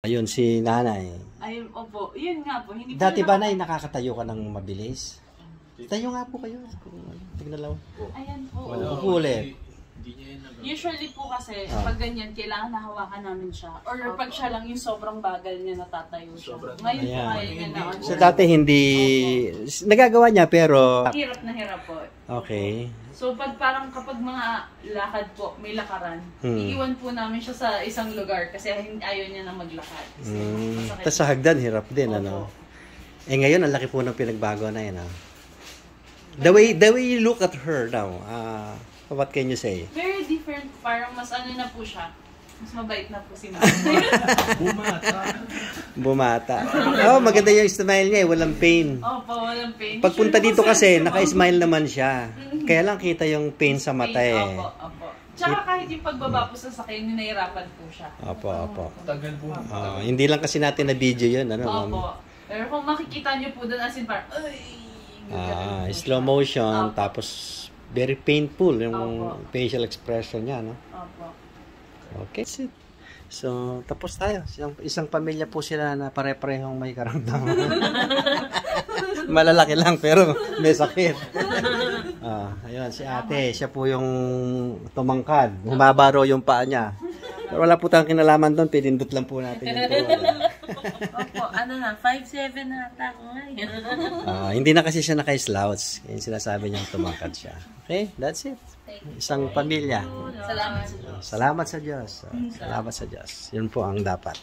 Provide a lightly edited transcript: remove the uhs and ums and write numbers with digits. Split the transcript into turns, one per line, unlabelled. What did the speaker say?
Ayun, si nanay.
Ayun, opo. Yun nga po. Hindi po
Dati ba, nay, nakakatayo ka ng mabilis? Tayo nga po kayo. Tignan lang.
Ayan po.
Upo ulit.
Usually po kasi, pag ganyan, kailangan nahawakan namin siya. Or pag siya lang yung sobrang bagal niya, natatayo siya. Ngayon po, kaya niya na.
So dati hindi, nagagawa niya pero...
Hirap na hirap po.
Okay.
So pag parang kapag mga lakad po, may lakaran, iiwan po namin siya sa isang lugar kasi ayaw niya na maglakad.
Tapos sa hagdan, hirap din, ano? Eh ngayon, ang laki po ng pinagbago na yun, The way you look at her now, what can you say?
Very different. Parang mas ano na po siya. Mas mabait na po si Mama.
Bumata. Oh, maganda yung smile niya, walang pain.
Opo, walang pain.
Pagpunta dito kasi, naka-smile naman siya. Kaya lang kita yung pain sa mata eh.
Opo. Tsaka kahit yung pagbaba po sa sakyan, nahirapan po siya.
Opo.
Tagal po.
Hindi lang kasi natin na video yun, ano?
Opo. Pero kung makikita niyo po doon as in parang,
slow motion, tapos very painful yung facial expression niya, no?
Opo.
Okay. So, tapos tayo. Isang pamilya po sila na pare-parehong may karamdaman. Malalaki lang pero may sakit. Ayun, si ate, siya po yung tumangkad. Humaba raw yung paa niya. Pero wala po tayong kinalaman doon, pinindot lang po natin yung
Opo, 5'7" na ata ako ngayon.
Hindi na kasi siya naka-slouch. Yung sinasabi niyang tumangkad siya. Okay, that's it. Isang pamilya.
Salamat sa Diyos.
Salamat sa Diyos. Salamat sa Diyos. Yun po ang dapat.